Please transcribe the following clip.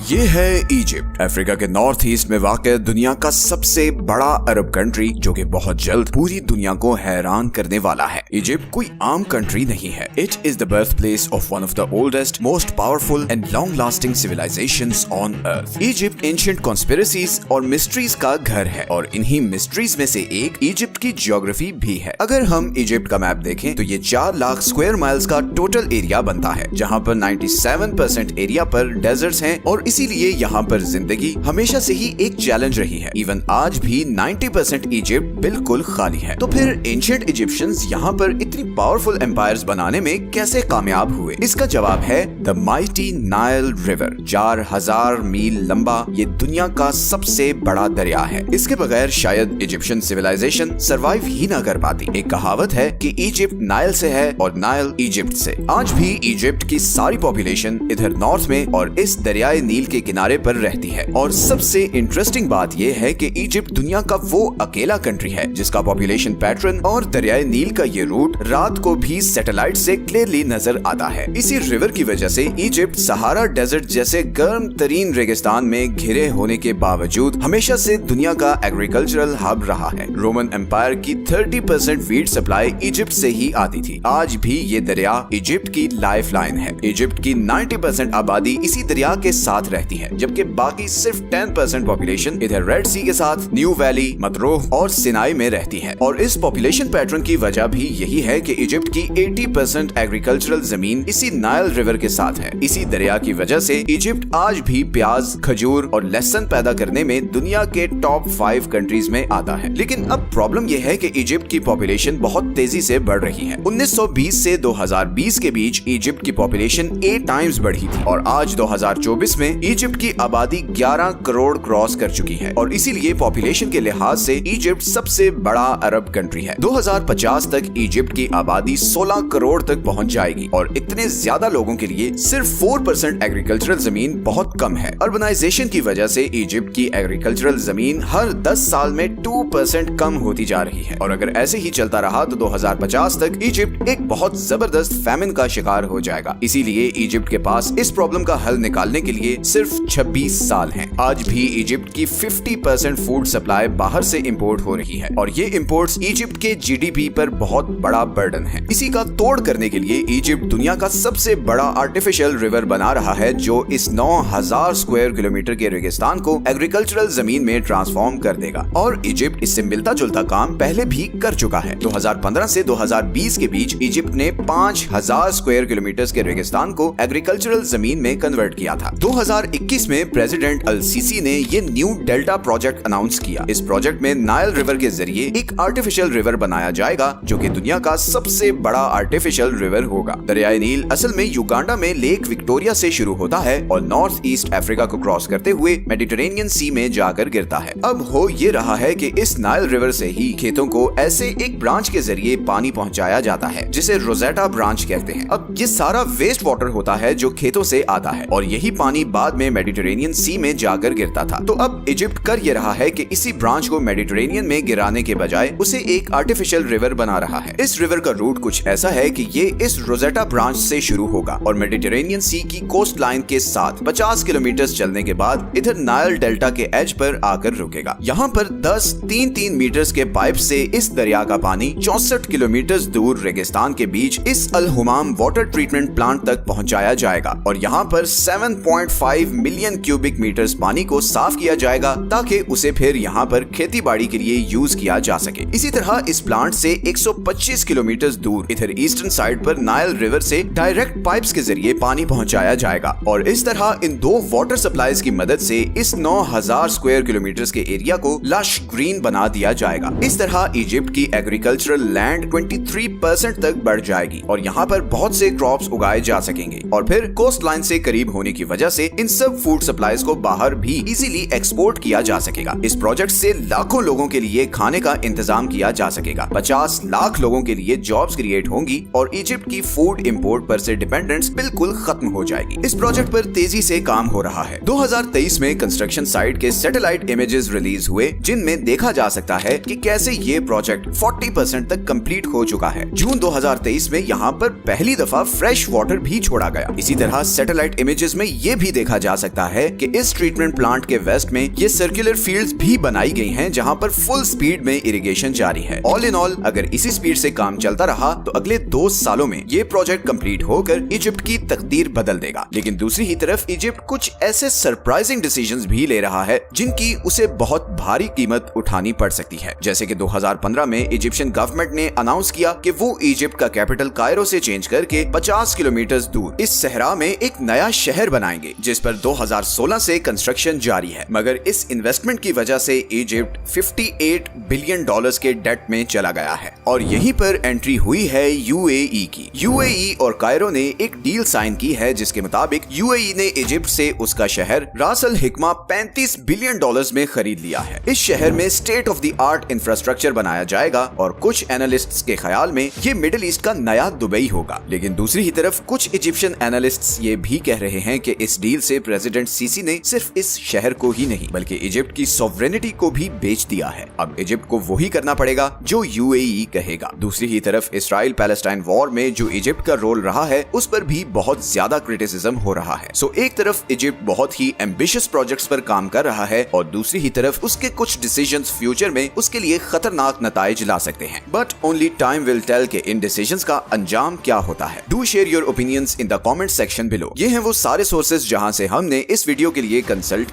ये है Egypt, Africa के नॉर्थ ईस्ट में वाक़ दुनिया का सबसे बड़ा अरब कंट्री, जो कि बहुत जल्द पूरी दुनिया को हैरान करने वाला है। इजिप्ट कोई आम कंट्री नहीं है। It is the birth place of one of the oldest, most powerful and long lasting civilizations on earth. Egypt ancient conspiracies और मिस्ट्रीज का घर है, और इन्हीं मिस्ट्रीज में से एक इजिप्ट की ज्योग्राफी भी है। अगर हम इजिप्ट का मैप देखें तो ये 4 लाख स्क्वायर माइल्स का टोटल एरिया बनता है, जहाँ पर 97% एरिया पर डेजर्ट्स हैं, और इसीलिए यहाँ पर जिंदगी हमेशा से ही एक चैलेंज रही है। इवन आज भी 90% इजिप्ट बिल्कुल खाली है। तो फिर एंशिएंट इजिप्शियंस यहाँ पर इतनी पावरफुल एम्पायर्स बनाने में कैसे कामयाब हुए? इसका जवाब है द माइटी नाइल रिवर। 4000 मील लंबा ये दुनिया का सबसे बड़ा दरिया है। इसके बगैर शायद इजिप्शियन सिविलाइजेशन सरवाइव ही ना कर पाती। एक कहावत है कि इजिप्ट नाइल से है और नाइल इजिप्ट से। आज भी इजिप्ट की सारी पॉपुलेशन इधर नॉर्थ में और इस दरियाए नील के किनारे पर रहती है। और सबसे इंटरेस्टिंग बात यह है कि इजिप्ट दुनिया का वो अकेला कंट्री है जिसका पॉपुलेशन पैटर्न और दरियाए नील का ये रूट रात को भी सैटेलाइट से क्लियरली नजर आता है। इसी रिवर की वजह से इजिप्ट सहारा डेजर्ट जैसे गर्म तरीन रेगिस्तान में घिरे होने के बावजूद हमेशा से दुनिया का एग्रीकल्चरल हब रहा है। रोमन एम्पायर की 30% वीट सप्लाई इजिप्ट से ही आती थी। आज भी ये दरिया इजिप्ट की लाइफलाइन है। इजिप्ट की 90% आबादी इसी दरिया के साथ रहती है, जबकि बाकी सिर्फ 10% पॉपुलेशन इधर रेड सी के साथ न्यू वैली, मतरोह और सिनाई में रहती है। और इस पॉपुलेशन पैटर्न की वजह भी यही है कि इजिप्ट की 80% एग्रीकल्चरल जमीन इसी नाइल रिवर के साथ है। इसी दरिया की वजह से इजिप्ट आज भी प्याज, खजूर और लहसुन पैदा करने में दुनिया के टॉप 5 कंट्रीज में आता है। लेकिन अब प्रॉब्लम यह है कि इजिप्ट की पॉपुलेशन बहुत तेजी से बढ़ रही है। 1920 से 2020 के बीच इजिप्ट की पॉपुलेशन 8 टाइम्स बढ़ी थी, और आज 2024 में इजिप्ट की आबादी 11 करोड़ क्रॉस कर चुकी है। और इसीलिए पॉपुलेशन के लिहाज से इजिप्ट सबसे बड़ा अरब कंट्री है। 2050 तक इजिप्ट की आबादी 16 करोड़ तक पहुंच जाएगी, और इतने ज्यादा लोगों के लिए सिर्फ 4% एग्रीकल्चरल जमीन बहुत कम है। अर्बनाइजेशन की वजह से इजिप्ट की एग्रीकल्चरल जमीन हर 10 साल में 2% कम होती जा रही है। और अगर ऐसे ही चलता रहा तो 2050 तक इजिप्ट एक बहुत जबरदस्त फैमिन का शिकार हो जाएगा। इसीलिए इजिप्ट के पास इस प्रॉब्लम का हल निकालने के लिए सिर्फ 26 साल हैं। आज भी इजिप्ट की 50% फूड सप्लाई बाहर से इंपोर्ट हो रही है, और ये इंपोर्ट्स इजिप्ट के जीडीपी पर बहुत बड़ा बर्डन है। इसी का तोड़ करने के लिए इजिप्ट दुनिया का सबसे बड़ा आर्टिफिशियल रिवर बना रहा है, जो इस 9000 स्क्वायर किलोमीटर के रेगिस्तान को एग्रीकल्चरल जमीन में ट्रांसफॉर्म कर देगा। और इजिप्ट इससे मिलता जुलता काम पहले भी कर चुका है। 2015 से 2020 के बीच इजिप्ट ने 5000 स्क्वायर किलोमीटर के रेगिस्तान को एग्रीकल्चरल जमीन में कन्वर्ट किया था। 2021 में प्रेसिडेंट अल सीसी ने ये न्यू डेल्टा प्रोजेक्ट अनाउंस किया। इस प्रोजेक्ट में नाइल रिवर के जरिए एक आर्टिफिशियल रिवर बनाया जाएगा, जो कि दुनिया का सबसे बड़ा आर्टिफिशियल रिवर होगा। दरियाए नील असल में युगांडा में लेक विक्टोरिया से शुरू होता है और नॉर्थ ईस्ट अफ्रीका को क्रॉस करते हुए मेडिटेरेनियन सी में जाकर गिरता है। अब हो ये रहा है कि इस नाइल रिवर से ही खेतों को ऐसे एक ब्रांच के जरिए पानी पहुंचाया जाता है, जिसे रोजेटा ब्रांच कहते हैं। अब ये सारा वेस्ट वाटर होता है जो खेतों से आता है, और यही पानी बाद में मेडिटेरेनियन सी में जाकर गिरता था। तो अब इजिप्ट कर ये रहा है कि इसी ब्रांच को मेडिटेरेनियन में गिराने के बजाय उसे एक आर्टिफिशियल रिवर बना रहा है। इस रिवर का रूट कुछ ऐसा है कि ये इस रोजेटा ब्रांच से शुरू होगा और मेडिटेरेनियन सी की कोस्ट लाइन के साथ 50 किलोमीटर चलने के बाद इधर नाइल डेल्टा के एज पर आकर रुकेगा। यहाँ पर 10 3-3 मीटर्स के पाइप से इस दरिया का पानी 64 किलोमीटर दूर रेगिस्तान के बीच इस अल हुमाम वाटर ट्रीटमेंट प्लांट तक पहुंचाया जाएगा, और यहाँ पर 7.5 मिलियन क्यूबिक मीटर्स पानी को साफ किया जाएगा, ताकि उसे फिर यहाँ पर खेती बाड़ी के लिए यूज किया जा सके। इसी तरह इस प्लांट से 125 किलोमीटर दूर इधर ईस्टर्न साइड पर नाइल रिवर से डायरेक्ट पाइप्स के जरिए पानी पहुंचाया जाएगा, और इस तरह इन 2 वाटर सप्लाईज की मदद से इस 9000 स्क्वायर किलोमीटर के एरिया को लश ग्रीन बना दिया जाएगा। इस तरह इजिप्ट की एग्रीकल्चरल लैंड 23% तक बढ़ जाएगी, और यहाँ पर बहुत से क्रॉप्स उगाए जा सकेंगे। और फिर कोस्ट लाइन से करीब होने की वजह से इन सब फूड सप्लाईज को बाहर भी इजीली एक्सपोर्ट किया जा सकेगा। इस प्रोजेक्ट से लाखों लोगों के लिए खाने का इंतजाम किया जा सकेगा। 50 लाख लोगों के लिए जॉब्स क्रिएट होंगी, और इजिप्ट की फूड इंपोर्ट पर से डिपेंडेंस बिल्कुल खत्म हो जाएगी। इस प्रोजेक्ट पर तेजी से काम हो रहा है। 2023 में कंस्ट्रक्शन साइट के सैटेलाइट इमेजेस रिलीज हुए, जिनमें देखा जा सकता है कि कैसे ये प्रोजेक्ट 40% तक कंप्लीट हो चुका है। जून 2023 में यहाँ पर पहली दफा फ्रेश वाटर भी छोड़ा गया। इसी तरह सैटेलाइट इमेजेस में ये भी देखा कहा जा सकता है कि इस ट्रीटमेंट प्लांट के वेस्ट में ये सर्कुलर फील्ड्स भी बनाई गई हैं जहां पर फुल स्पीड में इरिगेशन जारी है। ऑल इन ऑल अगर इसी स्पीड से काम चलता रहा तो अगले 2 सालों में ये प्रोजेक्ट कंप्लीट होकर इजिप्ट की तकदीर बदल देगा। लेकिन दूसरी ही तरफ इजिप्ट कुछ ऐसे सरप्राइजिंग डिसीजंस भी ले रहा है जिनकी उसे बहुत भारी कीमत उठानी पड़ सकती है। जैसे कि 2015 में इजिप्शियन गवर्नमेंट ने अनाउंस किया कि वो इजिप्ट का कैपिटल कायरो से चेंज करके 50 किलोमीटर दूर इस सहरा में एक नया शहर बनाएंगे जिस पर 2016 से कंस्ट्रक्शन जारी है। मगर इस इन्वेस्टमेंट की वजह से इजिप्ट $58 बिलियन के डेट में चला गया है और यहीं पर एंट्री हुई है यूएई की। यूएई और कायरो ने एक डील साइन की है जिसके मुताबिक यूएई ने इजिप्ट से उसका शहर रास अल हिकमा $35 बिलियन में खरीद लिया है। इस शहर में state of the art infrastructure बनाया जाएगा और कुछ एनालिस्ट्स के ख्याल में ये मिडिल ईस्ट का नया दुबई होगा। लेकिन दूसरी ही तरफ कुछ इजिप्शियन एनालिस्ट्स ये भी कह रहे हैं कि इस डील से प्रेसिडेंट सीसी ने सिर्फ इस शहर को ही नहीं बल्कि इजिप्ट की सॉवरेनिटी को भी बेच दिया है। अब इजिप्ट को वही करना पड़ेगा जो यूएई कहेगा। दूसरी ही तरफ इसराइल पैलेस्टाइन वॉर में जो इजिप्ट का रोल रहा है उस पर भी बहुत ज्यादा क्रिटिसिज्म हो रहा है। सो एक तरफ इजिप्ट बहुत ही एम्बिशियस प्रोजेक्ट्स पर काम कर रहा है और दूसरी ही तरफ उसके कुछ डिसीजंस फ्यूचर में उसके लिए खतरनाक नताइज ला सकते हैं। But only time will tell के इन डिसीजंस का अंजाम क्या होता है। Do share your opinions in the comment section below. ये हैं वो सारे सोर्सेज जहां से हमने इस वीडियो के लिए कंसल्ट